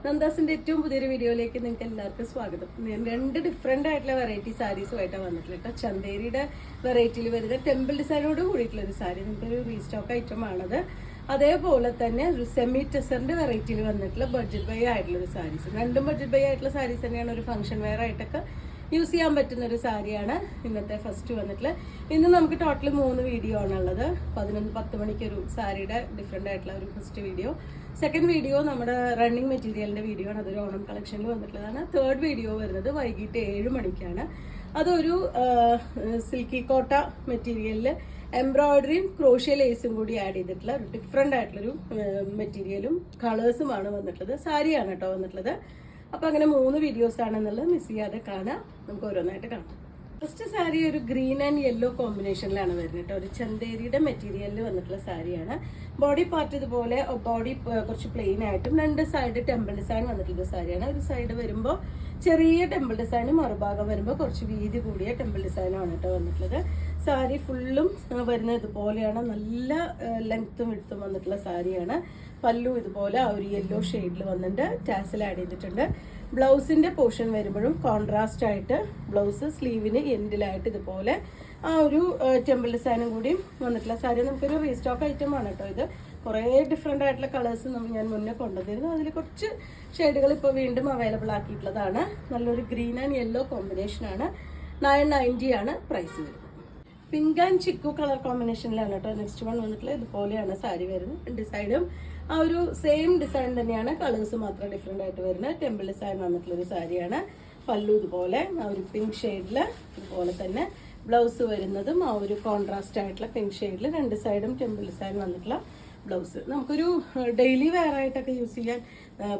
നന്ദാസിന്റെ ഏറ്റവും പുതിയൊരു വീഡിയോയിലേക്ക് നിങ്ങൾക്ക് എല്ലാവർക്കും സ്വാഗതം. ഞാൻ രണ്ട് ഡിഫറെന്റ് ആയിട്ടുള്ള വെറൈറ്റി സാരീസുമായിട്ടാണ് വന്നിട്ടുള്ളത് കേട്ടോ. ചന്തേരിയുടെ വെറൈറ്റിയിൽ വരുന്ന ടെമ്പിൾ ഡിസൈനോട് കൂടിയിട്ടുള്ള ഒരു സാരി, നമുക്കൊരു റീസ്റ്റോക്ക് ഐറ്റം ആണത്. അതേപോലെ തന്നെ ഒരു സെമി ടെസറിന്റെ വെറൈറ്റിയിൽ വന്നിട്ടുള്ള ബഡ്ജറ്റ് ബൈ ആയിട്ടുള്ള ഒരു സാരീസ്. രണ്ടും ബഡ്ജറ്റ് ബൈ ആയിട്ടുള്ള സാരീസ് തന്നെയാണ്. ഒരു ഫംഗ്ഷൻ വെയർ ആയിട്ടൊക്കെ യൂസ് ചെയ്യാൻ പറ്റുന്ന ഒരു സാരിയാണ് ഇന്നത്തെ ഫസ്റ്റ് വന്നിട്ടുള്ളത്. ഇന്ന് നമുക്ക് ടോട്ടൽ 3 വീഡിയോ ആണുള്ളത്. 10 മണിക്കൊരു സാരിയുടെ ഡിഫറെന്റ് ആയിട്ടുള്ള ഒരു ഫസ്റ്റ് വീഡിയോ. സെക്കൻഡ് വീഡിയോ നമ്മുടെ റണ്ണിങ് മെറ്റീരിയലിന്റെ വീഡിയോ ആണ്. അതൊരു ഓണം കളക്ഷനിൽ വന്നിട്ടുള്ളതാണ്. തേർഡ് വീഡിയോ വരുന്നത് വൈകിട്ട് 7 മണിക്കാണ്. അതൊരു സിൽക്കി കോട്ട മെറ്റീരിയലിൽ എംബ്രോയിഡറിയും ക്രോഷ്യ ലേസും കൂടി ആഡ് ചെയ്തിട്ടുള്ള ഒരു ഡിഫറെന്റ് ആയിട്ടുള്ളൊരു മെറ്റീരിയലും കളേഴ്സുമാണ് വന്നിട്ടുള്ളത്. സാരിയാണ് കേട്ടോ വന്നിട്ടുള്ളത്. അപ്പൊ അങ്ങനെ 3 വീഡിയോസ് ആണെന്നുള്ളത് മിസ് ചെയ്യാതെ കാണാം. നമുക്ക് ഓരോന്നായിട്ട് കാണാം. ഫസ്റ്റ് സാരി ഒരു ഗ്രീൻ ആൻഡ് യെല്ലോ കോമ്പിനേഷനിലാണ് വരുന്നത് കേട്ടോ. ഒരു ചന്തേരിയുടെ മെറ്റീരിയലിൽ വന്നിട്ടുള്ള സാരിയാണ്. ബോഡി പാർട്ട് ഇതുപോലെ ബോഡി കുറച്ച് പ്ലെയിൻ ആയിട്ടും 2 സൈഡ് ടെമ്പിൾ ഡിസൈൻ വന്നിട്ടുള്ള സാരിയാണ്. ഒരു സൈഡ് വരുമ്പോൾ ചെറിയ ടെമ്പിൾ ഡിസൈനും മറുഭാഗം വരുമ്പോൾ കുറച്ച് വീതി കൂടിയ ടെമ്പിൾ ഡിസൈനുമാണ് കേട്ടോ വന്നിട്ടുള്ളത്. സാരി ഫുള്ളും വരുന്നത് ഇതുപോലെയാണ്. നല്ല ലെങ്ത്തും വിഡ്ത്തും വന്നിട്ടുള്ള സാരിയാണ്. പല്ലു ഇതുപോലെ ആ ഒരു യെല്ലോ ഷെയ്ഡിൽ വന്നിട്ട് ടാസൽ ആഡ് ചെയ്തിട്ടുണ്ട്. ബ്ലൗസിന്റെ പോർഷൻ വരുമ്പോഴും കോൺട്രാസ്റ്റ് ആയിട്ട് ബ്ലൗസ് സ്ലീവിന് എൻഡിലായിട്ട് ഇതുപോലെ ആ ഒരു ടെമ്പിൾ ഡിസൈനും കൂടി വന്നിട്ടുള്ള സാരി. നമുക്കൊരു റീസ്റ്റോക്ക് ഐറ്റം ആണ് കേട്ടോ ഇത്. കുറേ ഡിഫറെൻ്റ് ആയിട്ടുള്ള കളേഴ്സ് ഞാൻ മുന്നേ കൊണ്ടുവന്നിരുന്നു. അതിൽ കുറച്ച് ഷെയ്ഡുകൾ ഇപ്പോൾ വീണ്ടും അവൈലബിൾ ആക്കിയിട്ടുള്ളതാണ്. നല്ലൊരു ഗ്രീൻ ആൻഡ് യെല്ലോ കോമ്പിനേഷനാണ്. 990 ആണ് പ്രൈസ് വരുന്നത്. പിങ്ക് ആൻഡ് ചിക്കു കളർ കോമ്പിനേഷനിലാണ് കേട്ടോ നെക്സ്റ്റ് വൺ വന്നിട്ടുള്ളത്. ഇതുപോലെയാണ് സാരി വരുന്നത്. 2 സൈഡും ആ ഒരു സെയിം ഡിസൈൻ തന്നെയാണ്. കളേഴ്സ് മാത്രം ഡിഫറെൻ്റ് ആയിട്ട് വരുന്നത്. ടെമ്പിൾ ഡിസൈൻ വന്നിട്ടുള്ളൊരു സാരിയാണ്. പല്ലു ഇതുപോലെ ആ ഒരു പിങ്ക് ഷെയ്ഡിൽ ഇതുപോലെ തന്നെ ബ്ലൗസ് വരുന്നതും ആ ഒരു കോൺട്രാസ്റ്റ് ആയിട്ടുള്ള പിങ്ക് ഷെയ്ഡിൽ 2 സൈഡും ടെമ്പിൾ ഡിസൈൻ വന്നിട്ടുള്ള ബ്ലൗസ്. നമുക്കൊരു ഡെയിലി വെയർ ആയിട്ടൊക്കെ യൂസ് ചെയ്യാൻ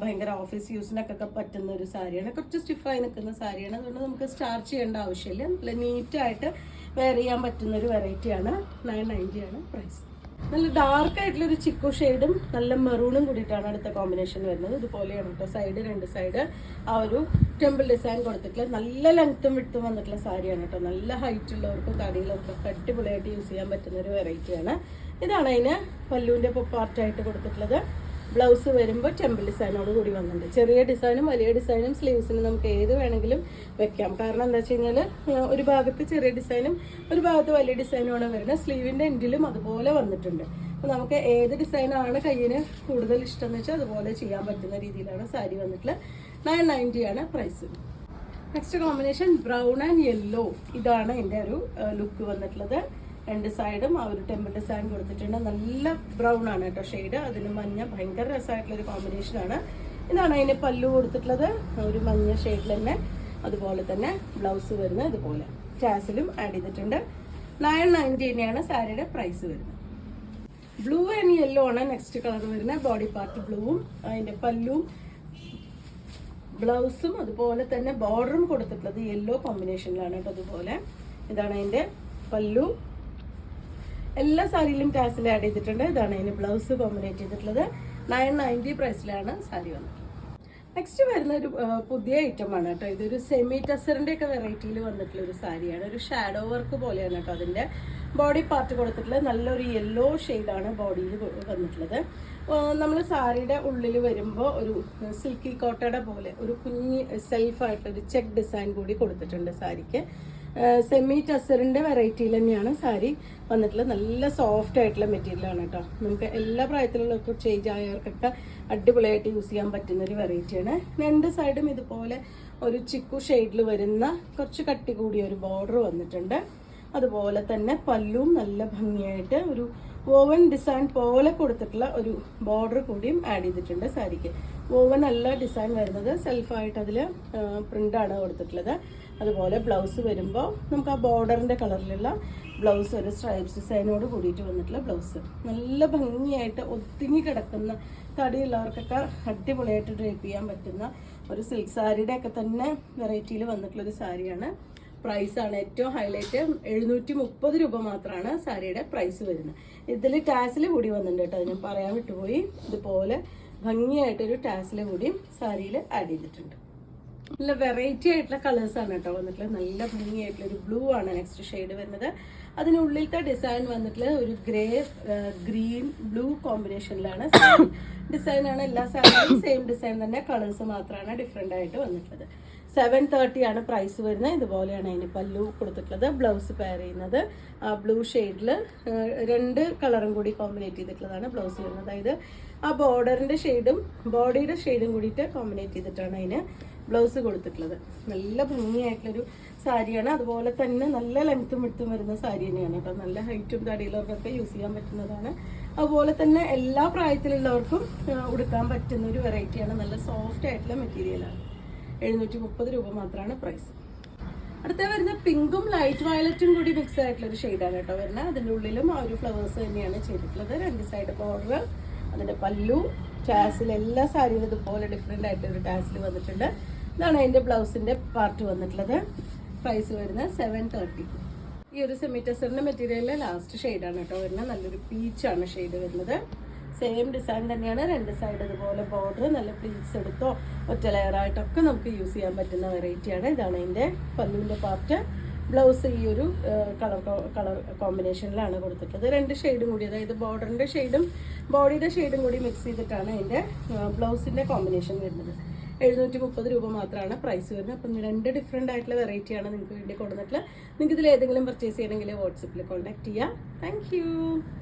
ഭയങ്കര ഓഫീസ് യൂസിനൊക്കെ പറ്റുന്ന ഒരു സാരിയാണ്. കുറച്ച് സ്റ്റിഫായി നിൽക്കുന്ന സാരിയാണ്. അതുകൊണ്ട് നമുക്ക് സ്റ്റാർച്ച് ചെയ്യേണ്ട ആവശ്യമില്ല. നല്ല നീറ്റായിട്ട് വെയർ ചെയ്യാൻ പറ്റുന്ന ഒരു വെറൈറ്റിയാണ്. 990 ആണ് പ്രൈസ്. നല്ല ഡാർക്ക് ആയിട്ടുള്ള ഒരു ചിക്കു ഷെയ്ഡും നല്ല മെറൂണും കൂടിയിട്ടാണ് അടുത്ത കോമ്പിനേഷൻ വരുന്നത്. ഇതുപോലെയാണ് കേട്ടോ സൈഡ് 2 സൈഡ് ആ ഒരു ടെമ്പിൾ ഡിസൈൻ കൊടുത്തിട്ടുള്ള നല്ല ലെങ്ത്തും വിട്ടും വന്നിട്ടുള്ള സാരിയാണ് കേട്ടോ. നല്ല ഹൈറ്റ് ഉള്ളവർക്കും തടിയിലവർക്കും അടിപൊളിയായിട്ട് യൂസ് ചെയ്യാൻ പറ്റുന്ന ഒരു വെറൈറ്റിയാണ്. ഇതാണ് അതിന് പല്ലുവിൻ്റെ പാർട്ടായിട്ട് കൊടുത്തിട്ടുള്ളത്. ബ്ലൗസ് വരുമ്പോൾ ടെമ്പിൾ ഡിസൈനോട് കൂടി വന്നിട്ടുണ്ട്. ചെറിയ ഡിസൈനും വലിയ ഡിസൈനും സ്ലീവ്സിന് നമുക്ക് ഏത് വേണമെങ്കിലും വെക്കാം. കാരണം എന്താ വെച്ച് കഴിഞ്ഞാൽ ഒരു ഭാഗത്ത് ചെറിയ ഡിസൈനും ഒരു ഭാഗത്ത് വലിയ ഡിസൈനുമാണ് വരുന്നത്. സ്ലീവിൻ്റെ എൻഡിലും അതുപോലെ വന്നിട്ടുണ്ട്. അപ്പോൾ നമുക്ക് ഏത് ഡിസൈനാണ് കയ്യിന് കൂടുതൽ ഇഷ്ടം എന്ന് വെച്ചാൽ അതുപോലെ ചെയ്യാൻ പറ്റുന്ന രീതിയിലാണ് സാരി വന്നിട്ടുള്ളത്. 990 ആണ് price. Next combination brown and yellow. ഇതാണ് എൻ്റെ ഒരു ലുക്ക് വന്നിട്ടുള്ളത്. 2 സൈഡും ആ ഒരു ടെമ്പിൾ ഡിസൈൻ കൊടുത്തിട്ടുണ്ട്. നല്ല ബ്രൗൺ ആണ് കേട്ടോ ഷെയ്ഡ്. അതിന് മഞ്ഞ ഭയങ്കര രസമായിട്ടുള്ളൊരു കോമ്പിനേഷനാണ്. ഇതാണ് അതിന് പല്ലു കൊടുത്തിട്ടുള്ളത്. ഒരു മഞ്ഞ ഷെയ്ഡിൽ തന്നെ അതുപോലെ തന്നെ ബ്ലൗസ് വരുന്നത് ഇതുപോലെ ടാസിലും ആഡ് ചെയ്തിട്ടുണ്ട്. 990 തന്നെയാണ് സാരിയുടെ പ്രൈസ് വരുന്നത്. ബ്ലൂ ആൻഡ് യെല്ലോ ആണ് നെക്സ്റ്റ് കളർ വരുന്നത്. ബോഡി പാർട്ട് ബ്ലൂവും അതിൻ്റെ പല്ലും ബ്ലൗസും അതുപോലെ തന്നെ ബോർഡറും കൊടുത്തിട്ടുള്ളത് യെല്ലോ കോമ്പിനേഷനിലാണ് കേട്ടോ. അതുപോലെ ഇതാണ് അതിൻ്റെ പല്ലു. എല്ലാ സാരിയിലും ടാസിൽ ആഡ് ചെയ്തിട്ടുണ്ട്. ഇതാണ് അതിന് ബ്ലൗസ് കോമ്പിനേറ്റ് ചെയ്തിട്ടുള്ളത്. 990 പ്രൈസിലാണ് സാരി വന്നിട്ടുള്ളത്. നെക്സ്റ്റ് വരുന്ന ഒരു പുതിയ ഐറ്റമാണ് കേട്ടോ. ഇതൊരു സെമി ടസറിൻ്റെ ഒക്കെ വെറൈറ്റിയിൽ വന്നിട്ടുള്ള ഒരു സാരിയാണ്. ഒരു ഷാഡോ വർക്ക് പോലെയാണ് കേട്ടോ അതിൻ്റെ ബോഡി പാർട്ട് കൊടുത്തിട്ടുള്ളത്. നല്ലൊരു യെല്ലോ ഷെയ്ഡാണ് ബോഡിയിൽ വന്നിട്ടുള്ളത്. നമ്മൾ സാരിയുടെ ഉള്ളിൽ വരുമ്പോൾ ഒരു സിൽക്കി കോട്ടയുടെ പോലെ ഒരു കുഞ്ഞ് സെൽഫായിട്ടൊരു ചെക്ക് ഡിസൈൻ കൂടി കൊടുത്തിട്ടുണ്ട് സാരിക്ക്. സെമി ടസറിൻ്റെ വെറൈറ്റിയിൽ തന്നെയാണ് സാരി വന്നിട്ടുള്ളത്. നല്ല സോഫ്റ്റ് ആയിട്ടുള്ള മെറ്റീരിയലാണ് കേട്ടോ. നമുക്ക് എല്ലാ പ്രായത്തിലുള്ളവർക്കും ചേഞ്ച് ആയവർക്കൊക്കെ അടിപൊളിയായിട്ട് യൂസ് ചെയ്യാൻ പറ്റുന്ന ഒരു വെറൈറ്റിയാണ്. 2 സൈഡും ഇതുപോലെ ഒരു ചിക്കു ഷെയ്ഡിൽ വരുന്ന കുറച്ച് കട്ടി കൂടിയ ഒരു ബോർഡർ വന്നിട്ടുണ്ട്. അതുപോലെ തന്നെ പല്ലും നല്ല ഭംഗിയായിട്ട് ഒരു വോവൻ ഡിസൈൻ പോലെ കൊടുത്തിട്ടുള്ള ഒരു ബോർഡർ കൂടിയും ആഡ് ചെയ്തിട്ടുണ്ട് സാരിക്ക്. വോവൻ അല്ല ഡിസൈൻ വരുന്നത്, സെൽഫായിട്ട് അതിൽ പ്രിൻ്റാണ് കൊടുത്തിട്ടുള്ളത്. അതുപോലെ ബ്ലൗസ് വരുമ്പോൾ നമുക്ക് ആ ബോർഡറിൻ്റെ കളറിലുള്ള ബ്ലൗസ് ഒരു സ്ട്രൈപ്സ് ഡിസൈനോട് കൂടിയിട്ട് വന്നിട്ടുള്ള ബ്ലൗസ്. നല്ല ഭംഗിയായിട്ട് ഒതുങ്ങി കിടക്കുന്ന തടിയുള്ളവർക്കൊക്കെ അടിപൊളിയായിട്ട് ഡ്രേപ്പ് ചെയ്യാൻ പറ്റുന്ന ഒരു സിൽക്ക് സാരിയുടെ ഒക്കെ തന്നെ വെറൈറ്റിയിൽ വന്നിട്ടുള്ള ഒരു സാരിയാണ്. പ്രൈസാണ് ഏറ്റവും ഹൈലൈറ്റ്. 730 രൂപ മാത്രമാണ് സാരിയുടെ പ്രൈസ് വരുന്നത്. ഇതിൽ ടാസിൽ കൂടി വന്നിട്ടുണ്ട് കേട്ടോ. അത് ഞാൻ പറയാൻ വിട്ടുപോയി. ഇതുപോലെ ഭംഗിയായിട്ടൊരു ടാസിൽ കൂടി സാരിയിൽ ആഡ് ചെയ്തിട്ടുണ്ട്. നല്ല വെറൈറ്റി ആയിട്ടുള്ള കളേഴ്സാണ് കേട്ടോ വന്നിട്ടുള്ളത്. നല്ല ഭംഗിയായിട്ടുള്ളൊരു ബ്ലൂ ആണ് നെക്സ്റ്റ് ഷെയ്ഡ് വരുന്നത്. അതിനുള്ളിലത്തെ ഡിസൈൻ വന്നിട്ടുള്ള ഒരു ഗ്രേ ഗ്രീൻ ബ്ലൂ കോമ്പിനേഷനിലാണ്. ഡിസൈനാണ് എല്ലാ സാരിയും സെയിം ഡിസൈൻ തന്നെ, കളേഴ്സ് മാത്രമാണ് ഡിഫറെൻ്റ് ആയിട്ട് വന്നിട്ടുള്ളത്. 730 ആണ് പ്രൈസ് വരുന്നത്. ഇതുപോലെയാണ് അതിന് പല്ലു കൊടുത്തിട്ടുള്ളത്. ബ്ലൗസ് പെയർ ചെയ്യുന്നത് ബ്ലൂ ഷെയ്ഡിൽ 2 കളറും കൂടി കോമ്പിനേറ്റ് ചെയ്തിട്ടുള്ളതാണ് ബ്ലൗസ് വരുന്നത്. അതായത് ആ ബോർഡറിന്റെ ഷെയ്ഡും ബോഡിയുടെ ഷെയ്ഡും കൂടിയിട്ട് കോമ്പിനേറ്റ് ചെയ്തിട്ടാണ് അതിന് ബ്ലൗസ് കൊടുത്തിട്ടുള്ളത്. നല്ല ഭംഗിയായിട്ടുള്ളൊരു സാരിയാണ്. അതുപോലെ തന്നെ നല്ല ലെങ്ത്തും വിട്ടും വരുന്ന സാരി തന്നെയാണ് കേട്ടോ. നല്ല ഹൈറ്റും തടിയുള്ളവർക്കൊക്കെ യൂസ് ചെയ്യാൻ പറ്റുന്നതാണ്. അതുപോലെ തന്നെ എല്ലാ പ്രായത്തിലുള്ളവർക്കും ഉടുക്കാൻ പറ്റുന്ന ഒരു വെറൈറ്റിയാണ്. നല്ല സോഫ്റ്റ് ആയിട്ടുള്ള മെറ്റീരിയലാണ്. 730 രൂപ മാത്രമാണ് പ്രൈസ്. അടുത്ത വരുന്ന പിങ്കും ലൈറ്റ് വയലറ്റും കൂടി മിക്സ് ആയിട്ടുള്ള ഒരു ഷെയ്ഡാണ് കേട്ടോ വരുന്നത്. അതിൻ്റെ ഉള്ളിലും ആ ഒരു ഫ്ലവേഴ്സ് തന്നെയാണ് ചെയ്തിട്ടുള്ളത്. 2 സൈഡ് ബോർഡർ, അതിൻ്റെ പല്ലു, ടാസിൽ എല്ലാ സാരികളും ഇതുപോലെ ഡിഫറെൻ്റ് ആയിട്ടൊരു ടാസിൽ വന്നിട്ടുണ്ട്. ഇതാണ് അതിൻ്റെ ബ്ലൗസിൻ്റെ പാർട്ട് വന്നിട്ടുള്ളത്. പ്രൈസ് വരുന്നത് 730. ഈ ഒരു സെമി ടെസറിൻ്റെ മെറ്റീരിയലിലെ ലാസ്റ്റ് ഷെയ്ഡാണ് കേട്ടോ വരുന്നത്. നല്ലൊരു പീച്ചാണ് ഷെയ്ഡ് വരുന്നത്. സെയിം ഡിസൈൻ തന്നെയാണ്. 2 സൈഡ് ഇതുപോലെ ബോർഡർ, നല്ല പ്ലീറ്റ്സ് എടുത്തോ ഒറ്റ ലെയറായിട്ടൊക്കെ നമുക്ക് യൂസ് ചെയ്യാൻ പറ്റുന്ന വെറൈറ്റിയാണ്. ഇതാണ് അതിൻ്റെ പല്ലുവിൻ്റെ പാർട്ട്. ബ്ലൗസ് ഈ ഒരു കളർ കോമ്പിനേഷനിലാണ് കൊടുത്തിട്ടുള്ളത്. 2 ഷെയ്ഡും കൂടി, അതായത് ബോർഡറിൻ്റെ ഷെയ്ഡും ബോഡിയുടെ ഷെയ്ഡും കൂടി മിക്സ് ചെയ്തിട്ടാണ് അതിൻ്റെ ബ്ലൗസിൻ്റെ കോമ്പിനേഷൻ വരുന്നത്. 730 രൂപ മാത്രമാണ് പ്രൈസ് വരുന്നത്. അപ്പം 2 ഡിഫറെൻ്റ് ആയിട്ടുള്ള വെറൈറ്റിയാണ് നിങ്ങൾക്ക് വേണ്ടി കൊടുത്തിട്ടുള്ളത്. നിങ്ങൾക്ക് ഇതിൽ ഏതെങ്കിലും പർച്ചേസ് ചെയ്യണമെങ്കിൽ വാട്സപ്പിൽ കോൺടാക്ട് ചെയ്യാം. താങ്ക്